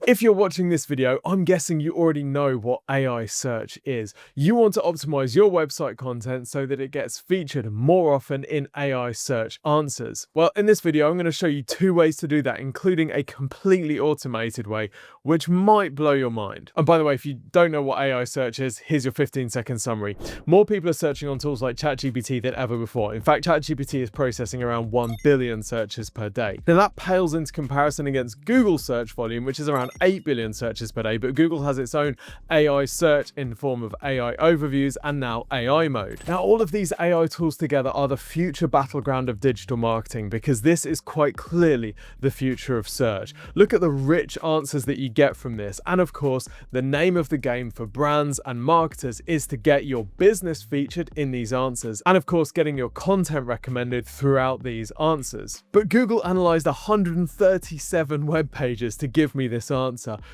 If you're watching this video, I'm guessing you already know what AI search is. You want to optimize your website content so that it gets featured more often in AI search answers. Well, in this video, I'm going to show you 2 ways to do that, including a completely automated way, which might blow your mind. And by the way, if you don't know what AI search is, here's your 15-second summary. More people are searching on tools like ChatGPT than ever before. In fact, ChatGPT is processing around 1 billion searches per day. Now that pales into comparison against Google search volume, which is around 8 billion searches per day, but Google has its own AI search in the form of AI overviews and now AI mode. Now, all of these AI tools together are the future battleground of digital marketing because this is quite clearly the future of search. Look at the rich answers that you get from this. And of course, the name of the game for brands and marketers is to get your business featured in these answers. And of course, getting your content recommended throughout these answers. But Google analyzed 137 web pages to give me this answer.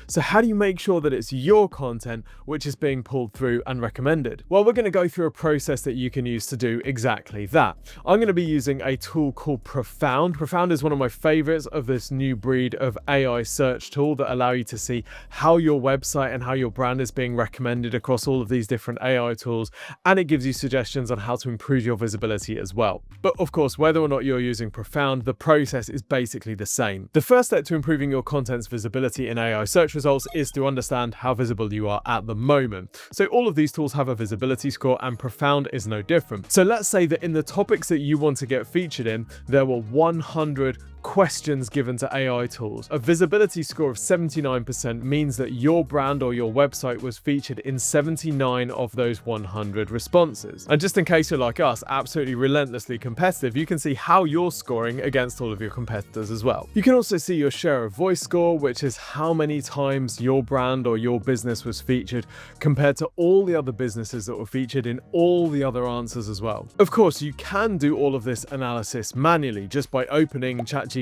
So how do you make sure that it's your content which is being pulled through and recommended? Well, we're going to go through a process that you can use to do exactly that. I'm going to be using a tool called Profound. Profound is one of my favorites of this new breed of AI search tool that allow you to see how your website and how your brand is being recommended across all of these different AI tools, and it gives you suggestions on how to improve your visibility as well. But of course, whether or not you're using Profound, the process is basically the same. The first step to improving your content's visibility in AI search results is to understand how visible you are at the moment. So all of these tools have a visibility score and Profound is no different. So let's say that in the topics that you want to get featured in, there were 100 questions given to AI tools. A visibility score of 79% means that your brand or your website was featured in 79 of those 100 responses. And just in case you're like us, absolutely relentlessly competitive, you can see how you're scoring against all of your competitors as well. You can also see your share of voice score, which is how many times your brand or your business was featured compared to all the other businesses that were featured in all the other answers as well. Of course, you can do all of this analysis manually just by opening ChatGPT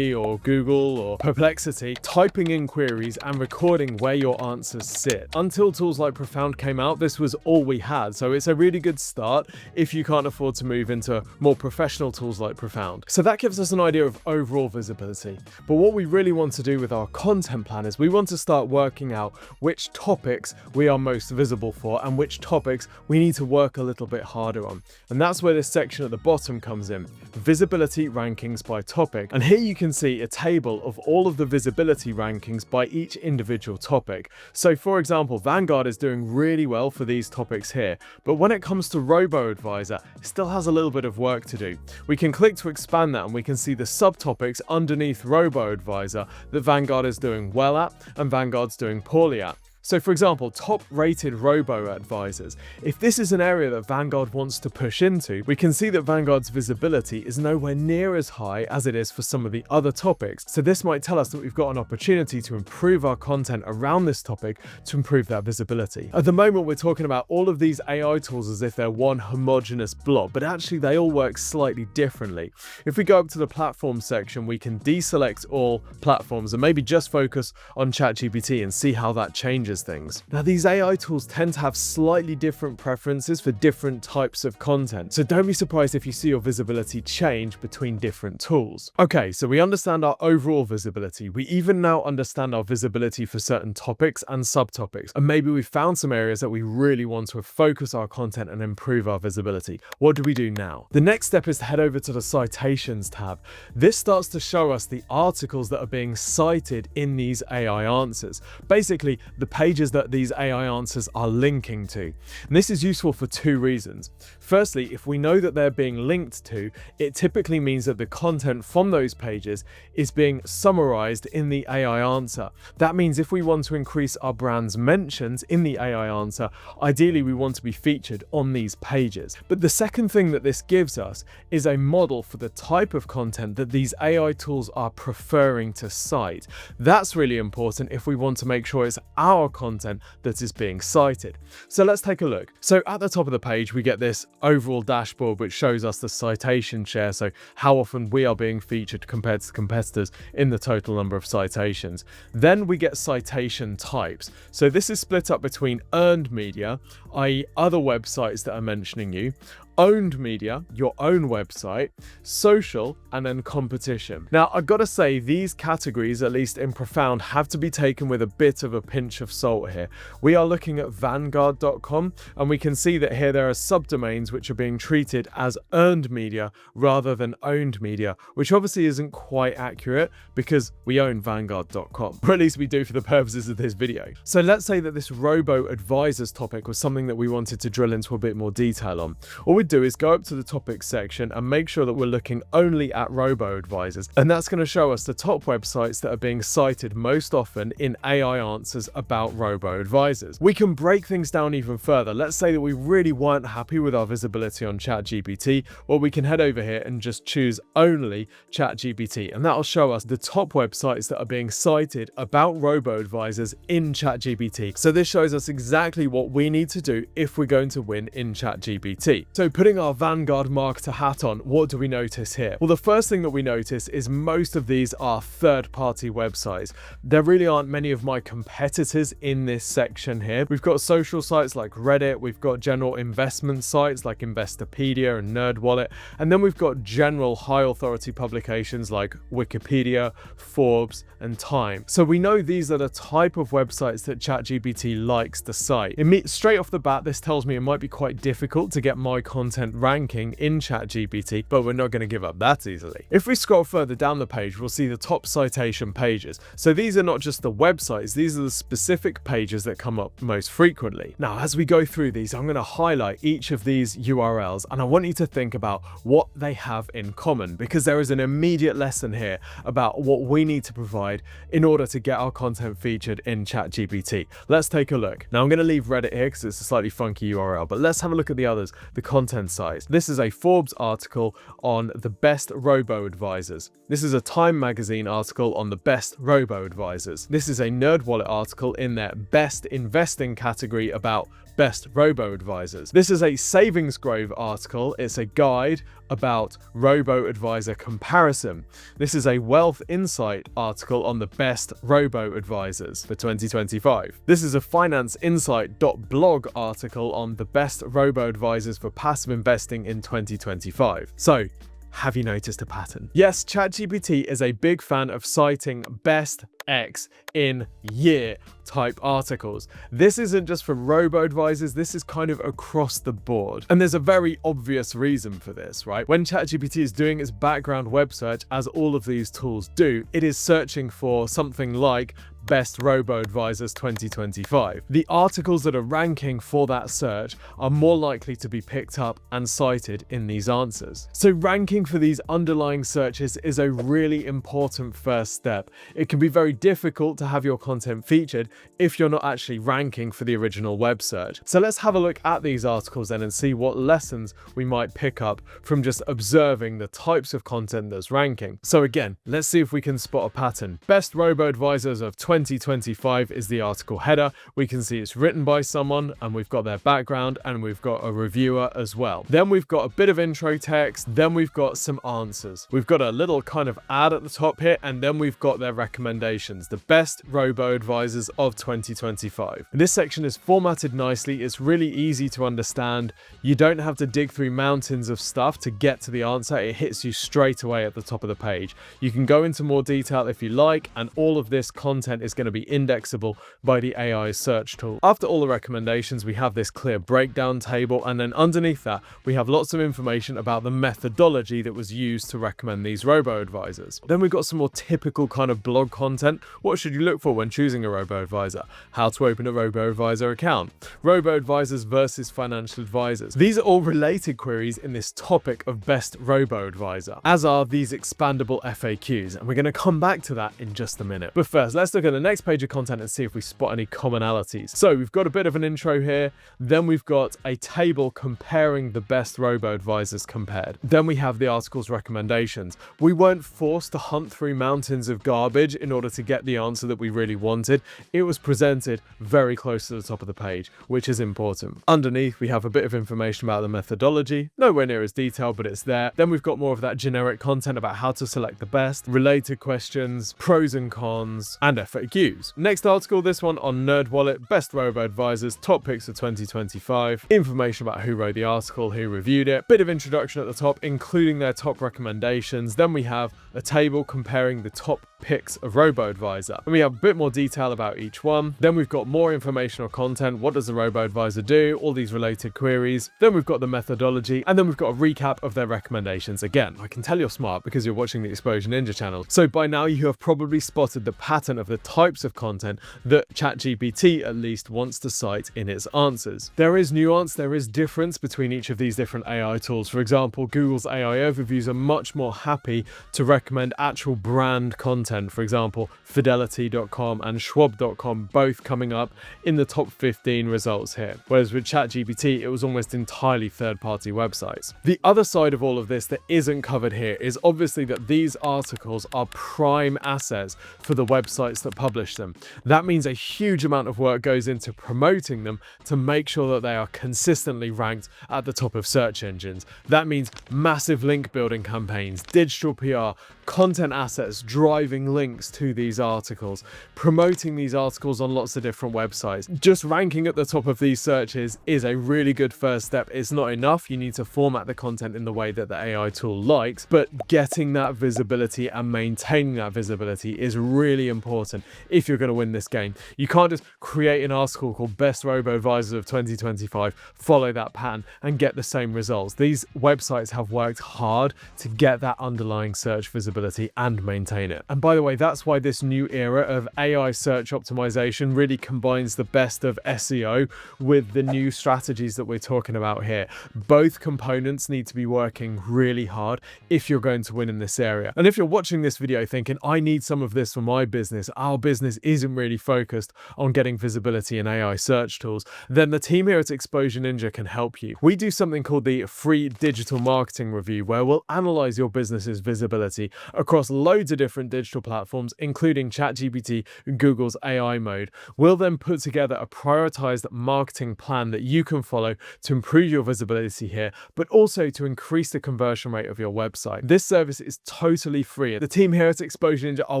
or Google or Perplexity, typing in queries and recording where your answers sit. Until tools like Profound came out, this was all we had, so it's a really good start if you can't afford to move into more professional tools like Profound. So that gives us an idea of overall visibility. But what we really want to do with our content plan is we want to start working out which topics we are most visible for and which topics we need to work a little bit harder on. And that's where this section at the bottom comes in, visibility rankings by topic. And here you can see a table of all of the visibility rankings by each individual topic. So for example, Vanguard is doing really well for these topics here, but when it comes to robo-advisor, it still has a little bit of work to do. We can click to expand that and we can see the subtopics underneath robo-advisor that Vanguard is doing well at and Vanguard's doing poorly at. So for example, top-rated robo-advisors. If this is an area that Vanguard wants to push into, we can see that Vanguard's visibility is nowhere near as high as it is for some of the other topics. So this might tell us that we've got an opportunity to improve our content around this topic to improve that visibility. At the moment, we're talking about all of these AI tools as if they're one homogeneous blob, but actually they all work slightly differently. If we go up to the platform section, we can deselect all platforms and maybe just focus on ChatGPT and see how that changes things. Now, these AI tools tend to have slightly different preferences for different types of content, so don't be surprised if you see your visibility change between different tools. Okay, so we understand our overall visibility. We even now understand our visibility for certain topics and subtopics, and maybe we've found some areas that we really want to focus our content and improve our visibility. What do we do now? The next step is to head over to the Citations tab. This starts to show us the articles that are being cited in these AI answers. Basically, the pages that these AI answers are linking to. And this is useful for 2 reasons. Firstly, if we know that they're being linked to, it typically means that the content from those pages is being summarized in the AI answer. That means if we want to increase our brand's mentions in the AI answer, ideally we want to be featured on these pages. But the second thing that this gives us is a model for the type of content that these AI tools are preferring to cite. That's really important if we want to make sure it's our content that is being cited. So let's take a look. So at the top of the page, we get this overall dashboard, which shows us the citation share. So how often we are being featured compared to competitors in the total number of citations. Then we get citation types. So this is split up between earned media, i.e. other websites that are mentioning you, owned media, your own website, social, and then competition. Now, I've got to say, these categories, at least in Profound, have to be taken with a bit of a pinch of salt here. We are looking at Vanguard.com, and we can see that here there are subdomains which are being treated as earned media rather than owned media, which obviously isn't quite accurate because we own Vanguard.com, or at least we do for the purposes of this video. So let's say that this robo-advisors topic was something that we wanted to drill into a bit more detail on. All we do is go up to the topics section and make sure that we're looking only at robo-advisors, and that's going to show us the top websites that are being cited most often in AI answers about robo-advisors. We can break things down even further. Let's say that we really weren't happy with our visibility on ChatGPT, well, we can head over here and just choose only ChatGPT, and that'll show us the top websites that are being cited about robo-advisors in ChatGPT. So this shows us exactly what we need to do if we're going to win in ChatGPT. So putting our Vanguard marketer hat on, what do we notice here? Well, the first thing that we notice is most of these are third-party websites. There really aren't many of my competitors in this section here. We've got social sites like Reddit, we've got general investment sites like Investopedia and NerdWallet, and then we've got general high-authority publications like Wikipedia, Forbes, and Time. So we know these are the type of websites that ChatGPT likes to cite. Straight off the bat, this tells me it might be quite difficult to get my content ranking in ChatGPT, but we're not going to give up that easily. If we scroll further down the page, we'll see the top citation pages. So these are not just the websites, these are the specific pages that come up most frequently. Now, as we go through these, I'm going to highlight each of these URLs, and I want you to think about what they have in common, because there is an immediate lesson here about what we need to provide in order to get our content featured in ChatGPT. Let's take a look. Now, I'm going to leave Reddit here because it's a slightly funky URL, but let's have a look at the others, the content size. This is a Forbes article on the best robo-advisors. This is a Time magazine article on the best robo-advisors. This is a NerdWallet article in their best investing category about best robo-advisors. This is a Savings Grove article. It's a guide about robo-advisor comparison. This is a Wealth Insight article on the best robo-advisors for 2025. This is a financeinsight.blog article on the best robo-advisors for passive investing in 2025. So, have you noticed a pattern? Yes, ChatGPT is a big fan of citing best X in year type articles. This isn't just for robo-advisors, this is kind of across the board. And there's a very obvious reason for this, right? When ChatGPT is doing its background web search, as all of these tools do, it is searching for something like Best Robo-Advisors 2025. The articles that are ranking for that search are more likely to be picked up and cited in these answers. So ranking for these underlying searches is a really important first step. It can be very difficult to have your content featured if you're not actually ranking for the original web search. So let's have a look at these articles then and see what lessons we might pick up from just observing the types of content that's ranking. So again, let's see if we can spot a pattern. Best Robo-Advisors of 2025 is the article header. We can see it's written by someone, and we've got their background, and we've got a reviewer as well. Then we've got a bit of intro text, then we've got some answers. We've got a little kind of ad at the top here, and then we've got their recommendations, the best robo-advisors of 2025. This section is formatted nicely. It's really easy to understand. You don't have to dig through mountains of stuff to get to the answer. It hits you straight away at the top of the page. You can go into more detail if you like, and all of this content is going to be indexable by the AI search tool. After all the recommendations, we have this clear breakdown table, and then underneath that, we have lots of information about the methodology that was used to recommend these robo-advisors. Then we've got some more typical kind of blog content. What should you look for when choosing a robo-advisor? How to open a robo-advisor account. Robo-advisors versus financial advisors. These are all related queries in this topic of best robo-advisor, as are these expandable FAQs, and we're going to come back to that in just a minute. But first, let's look at the next page of content and see if we spot any commonalities. So we've got a bit of an intro here, then we've got a table comparing the best robo-advisors compared. Then we have the article's recommendations. We weren't forced to hunt through mountains of garbage in order to get the answer that we really wanted. It was presented very close to the top of the page, which is important. Underneath, we have a bit of information about the methodology, nowhere near as detailed, but it's there. Then we've got more of that generic content about how to select the best, related questions, pros and cons, and FAQs. FAQs. Next article, this one on NerdWallet, best robo-advisors, top picks of 2025, information about who wrote the article, who reviewed it, bit of introduction at the top, including their top recommendations. Then we have a table comparing the top picks of robo-advisor, and we have a bit more detail about each one. Then we've got more informational content. What does the robo-advisor do? All these related queries. Then we've got the methodology, and then we've got a recap of their recommendations. Again, I can tell you're smart because you're watching the Exposure Ninja channel. So by now you have probably spotted the pattern of the types of content that ChatGPT at least wants to cite in its answers. There is nuance, there is difference between each of these different AI tools. For example, Google's AI overviews are much more happy to recommend actual brand content. For example, Fidelity.com and Schwab.com both coming up in the top 15 results here. Whereas with ChatGPT, it was almost entirely third-party websites. The other side of all of this that isn't covered here is obviously that these articles are prime assets for the websites that publish them. That means a huge amount of work goes into promoting them to make sure that they are consistently ranked at the top of search engines. That means massive link building campaigns, digital PR, content assets driving links to these articles, promoting these articles on lots of different websites. Just ranking at the top of these searches is a really good first step. It's not enough. You need to format the content in the way that the AI tool likes, but getting that visibility and maintaining that visibility is really important if you're going to win this game. You can't just create an article called Best Robo-Advisors of 2025, follow that pattern and get the same results. These websites have worked hard to get that underlying search visibility and maintain it. And by the way, that's why this new era of AI search optimization really combines the best of SEO with the new strategies that we're talking about here. Both components need to be working really hard if you're going to win in this area. And if you're watching this video thinking, I need some of this for my business, our business isn't really focused on getting visibility in AI search tools, then the team here at Exposure Ninja can help you. We do something called the free digital marketing review, where we'll analyze your business's visibility across loads of different digital platforms, including ChatGPT and Google's AI mode. We'll then put together a prioritized marketing plan that you can follow to improve your visibility here, but also to increase the conversion rate of your website. This service is totally free. The team here at Exposure Ninja are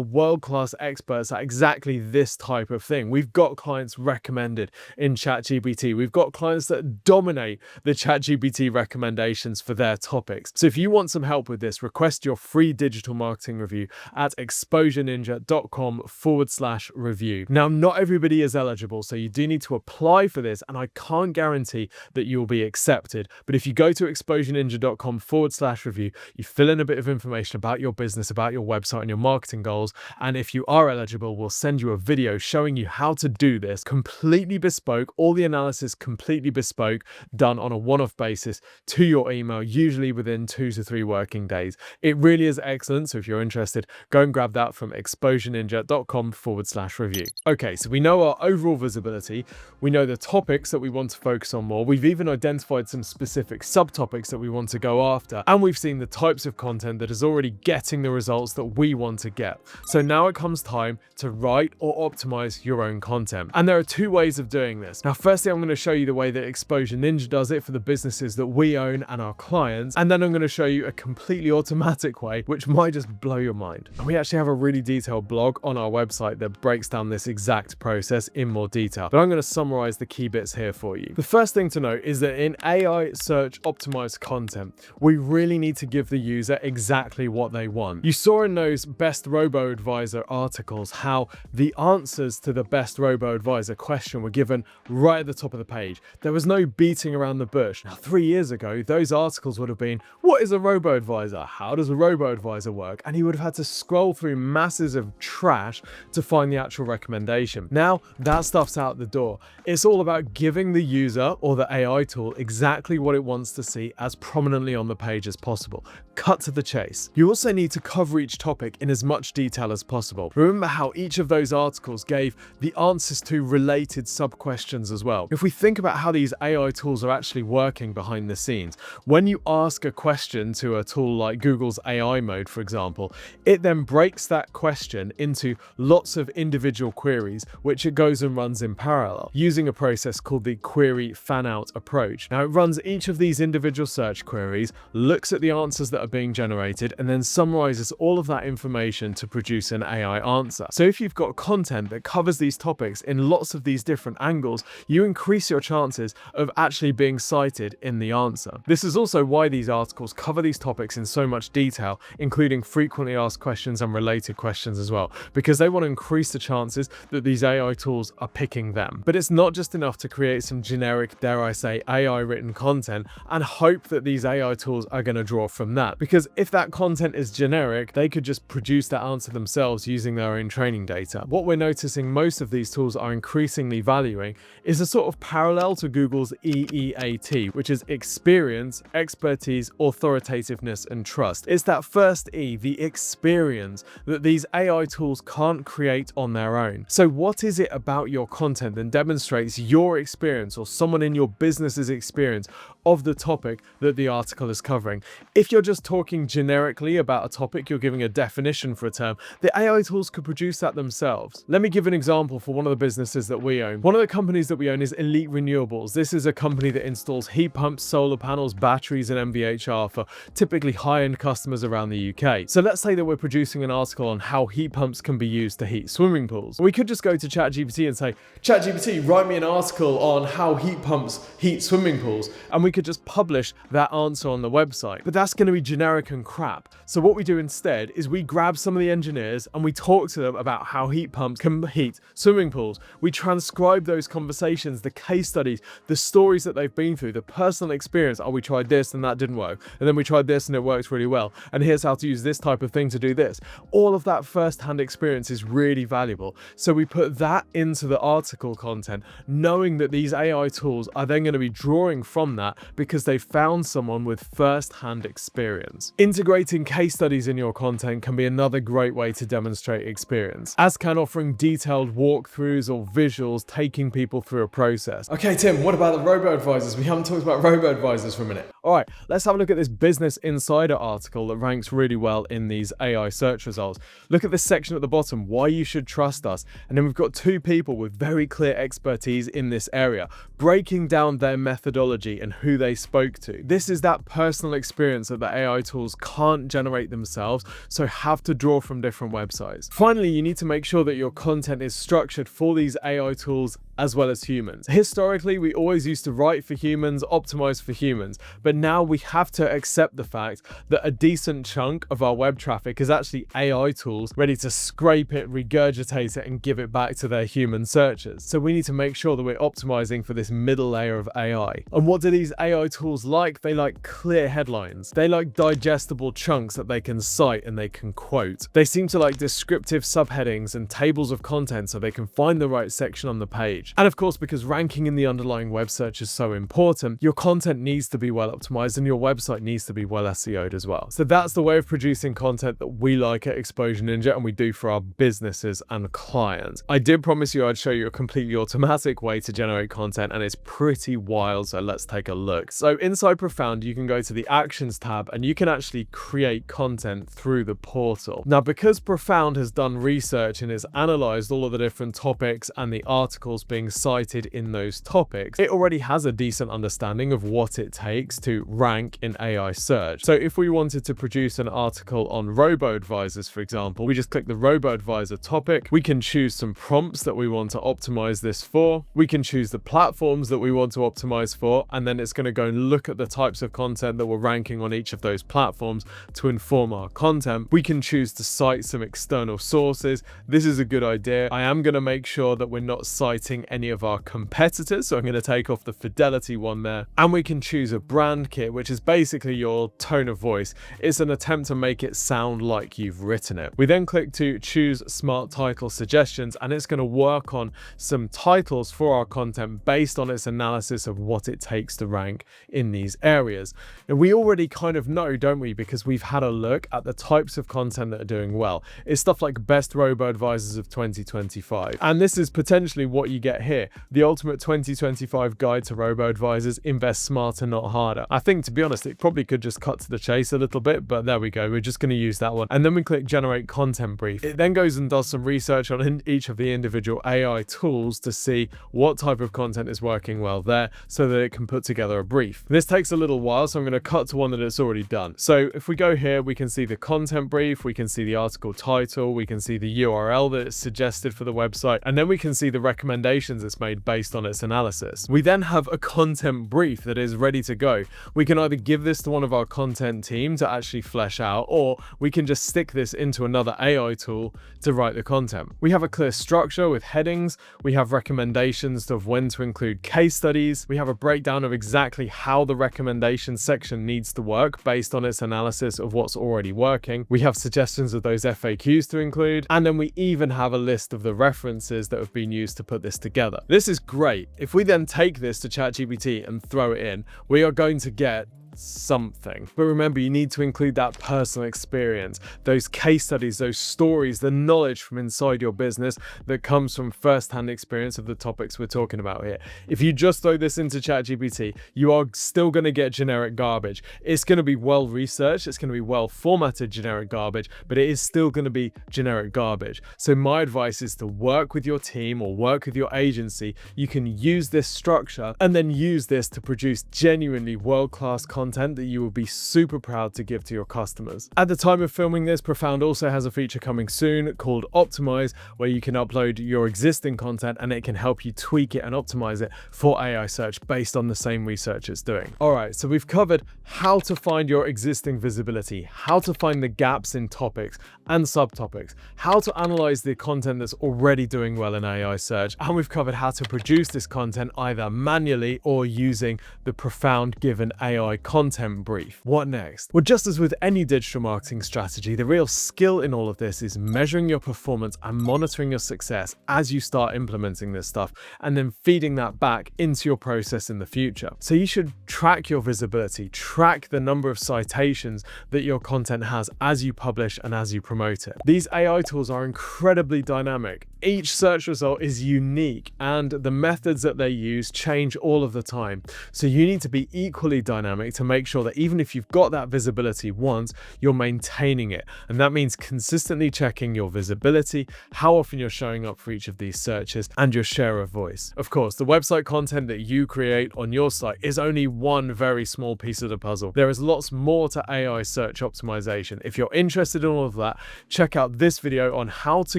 world-class experts at exactly this type of thing. We've got clients recommended in ChatGPT. We've got clients that dominate the ChatGPT recommendations for their topics. So if you want some help with this, request your free digital marketing review at exposureninja.com/review. Now, not everybody is eligible, so you do need to apply for this, and I can't guarantee that you'll be accepted. But if you go to exposureninja.com/review, you fill in a bit of information about your business, about your website and your marketing goals, and if you are eligible, we'll send you a video showing you how to do this completely bespoke, all the analysis completely bespoke, done on a one-off basis to your email, usually within 2 to 3 working days. It really is excellent, so if you're interested, go and grab that from exposureninja.com/review. Okay, so we know our overall visibility, we know the topics that we want to focus on more, we've even identified some specific subtopics that we want to go after, and we've seen the types of content that is already getting the results that we want to get. So now it comes time to write or optimize your own content. And there are 2 ways of doing this. Now, firstly, I'm going to show you the way that Exposure Ninja does it for the businesses that we own and our clients, and then I'm going to show you a completely automatic way, which might just blow your mind. And we actually have a really detailed blog on our website that breaks down this exact process in more detail, but I'm going to summarize the key bits here for you. The first thing to note is that in AI search optimized content, we really need to give the user exactly what they want. You saw in those best robo-advisor articles how the answers to the best robo-advisor question were given right at the top of the page. There was no beating around the bush. Now, 3 years ago, those articles would have been, what is a robo-advisor? How does a robo-advisor work? And you would have had to scroll through masses of trash to find the actual recommendation. Now, that stuff's out the door. It's all about giving the user or the AI tool exactly what it wants to see as prominently on the page as possible. Cut to the chase. You also need to cover each topic in as much detail as possible. Remember how each of those articles gave the answers to related sub-questions as well. If we think about how these AI tools are actually working behind the scenes, when you ask a question to a tool like Google's AI mode, for example, it then breaks breaks that question into lots of individual queries, which it goes and runs in parallel, using a process called the query fan-out approach. Now, it runs each of these individual search queries, looks at the answers that are being generated, and then summarizes all of that information to produce an AI answer. So if you've got content that covers these topics in lots of these different angles, you increase your chances of actually being cited in the answer. This is also why these articles cover these topics in so much detail, including frequently asked questions and related questions as well, because they want to increase the chances that these AI tools are picking them. But it's not just enough to create some generic, dare I say, AI written content and hope that these AI tools are going to draw from that. Because if that content is generic, they could just produce that answer themselves using their own training data. What we're noticing most of these tools are increasingly valuing is a sort of parallel to Google's EEAT, which is experience, expertise, authoritativeness, and trust. It's that first E, the experience, that these AI tools can't create on their own. So what is it about your content that demonstrates your experience or someone in your business's experience of the topic that the article is covering? If you're just talking generically about a topic, you're giving a definition for a term, the AI tools could produce that themselves. Let me give an example for one of the businesses that we own. One of the companies that we own is Elite Renewables. This is a company that installs heat pumps, solar panels, batteries, and MVHR for typically high-end customers around the UK. So let's say that we're producing an article on how heat pumps can be used to heat swimming pools. We could just go to ChatGPT and say, ChatGPT, write me an article on how heat pumps heat swimming pools, and we could just publish that answer on the website. But that's going to be generic and crap. So what we do instead is we grab some of the engineers and we talk to them about how heat pumps can heat swimming pools. We transcribe those conversations, the case studies, the stories that they've been through, the personal experience. Oh, we tried this and that didn't work. And then we tried this and it works really well. And here's how to use this type of thing to do this. All of that first-hand experience is really valuable. So we put that into the article content, knowing that these AI tools are then going to be drawing from that because they found someone with first-hand experience. Integrating case studies in your content can be another great way to demonstrate experience, as can offering detailed walkthroughs or visuals taking people through a process. Okay, Tim, what about the robo-advisors? We haven't talked about robo-advisors for a minute. All right, let's have a look at this Business Insider article that ranks really well in these AI search results. Look at this section at the bottom, why you should trust us. And then we've got two people with very clear expertise in this area, breaking down their methodology and who they spoke to. This is that personal experience that the AI tools can't generate themselves, so have to draw from different websites. Finally, you need to make sure that your content is structured for these AI tools as well as humans. Historically, we always used to write for humans, optimize for humans, but now we have to accept the fact that a decent chunk of our web traffic is actually AI tools ready to scrape it, regurgitate it, and give it back to their human searchers. So we need to make sure that we're optimizing for this middle layer of AI. And what do these AI tools like? They like clear headlines. They like digestible chunks that they can cite and they can quote. They seem to like descriptive subheadings and tables of content so they can find the right section on the page. And of course, because ranking in the underlying web search is so important, your content needs to be well optimized and your website needs to be well SEO'd as well. So that's the way of producing content that we like at Exposure Ninja and we do for our businesses and clients. I did promise you I'd show you a completely automatic way to generate content and it's pretty wild, so let's take a look. So inside Profound, you can go to the Actions tab and you can actually create content through the portal. Now, because Profound has done research and has analyzed all of the different topics and the articles being cited in those topics, it already has a decent understanding of what it takes to rank in AI search. So if we wanted to produce an article on robo-advisors, for example, we just click the robo-advisor topic. We can choose some prompts that we want to optimize this for. We can choose the platforms that we want to optimize for, and then it's going to go and look at the types of content that we're ranking on each of those platforms to inform our content. We can choose to cite some external sources. This is a good idea. I am going to make sure that we're not citing any of our competitors, so I'm going to take off the fidelity one there. And we can choose a brand kit, which is basically your tone of voice. It's an attempt to make it sound like you've written it. We then click to choose smart title suggestions, and it's going to work on some titles for our content based on its analysis of what it takes to rank in these areas. And we already kind of know, don't we, because we've had a look at the types of content that are doing well. It's stuff like best robo-advisors of 2025. And this is potentially what you get get here. The ultimate 2025 guide to robo-advisors: invest smarter, not harder. I think, to be honest, it probably could just cut to the chase a little bit, but there we go. We're just going to use that one. And then we click generate content brief. It then goes and does some research on each of the individual AI tools to see what type of content is working well there so that it can put together a brief. This takes a little while, so I'm going to cut to one that it's already done. So if we go here, we can see the content brief, we can see the article title, we can see the URL that it's suggested for the website, and then we can see the recommendations it's made based on its analysis. We then have a content brief that is ready to go. We can either give this to one of our content team to actually flesh out, or we can just stick this into another AI tool to write the content. We have a clear structure with headings, we have recommendations of when to include case studies, we have a breakdown of exactly how the recommendations section needs to work based on its analysis of what's already working. We have suggestions of those FAQs to include, and then we even have a list of the references that have been used to put this together. This is great. If we then take this to ChatGPT and throw it in, we are going to get something. But remember, you need to include that personal experience, those case studies, those stories, the knowledge from inside your business that comes from first-hand experience of the topics we're talking about here. If you just throw this into ChatGPT, you are still going to get generic garbage. It's going to be well researched, it's going to be well formatted generic garbage, but it is still going to be generic garbage. So my advice is to work with your team or work with your agency. You can use this structure and then use this to produce genuinely world-class content that you will be super proud to give to your customers. At the time of filming this, Profound also has a feature coming soon called Optimise, where you can upload your existing content and it can help you tweak it and optimize it for AI search based on the same research it's doing. All right, so we've covered how to find your existing visibility, how to find the gaps in topics and subtopics, how to analyze the content that's already doing well in AI search, and we've covered how to produce this content either manually or using the Profound given AI content brief. What next? Well, just as with any digital marketing strategy, the real skill in all of this is measuring your performance and monitoring your success as you start implementing this stuff, and then feeding that back into your process in the future. So you should track your visibility, track the number of citations that your content has as you publish and as you promote it. These AI tools are incredibly dynamic. Each search result is unique and the methods that they use change all of the time. So you need to be equally dynamic to make sure that even if you've got that visibility once, you're maintaining it. And that means consistently checking your visibility, how often you're showing up for each of these searches, and your share of voice. Of course, the website content that you create on your site is only one very small piece of the puzzle. There is lots more to AI search optimization. If you're interested in all of that, check out this video on how to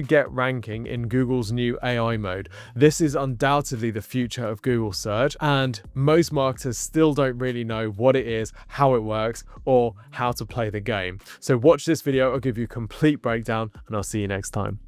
get ranking in Google's new AI mode. This is undoubtedly the future of Google search, and most marketers still don't really know what it is, how it works, or how to play the game. So watch this video, I'll give you a complete breakdown, and I'll see you next time.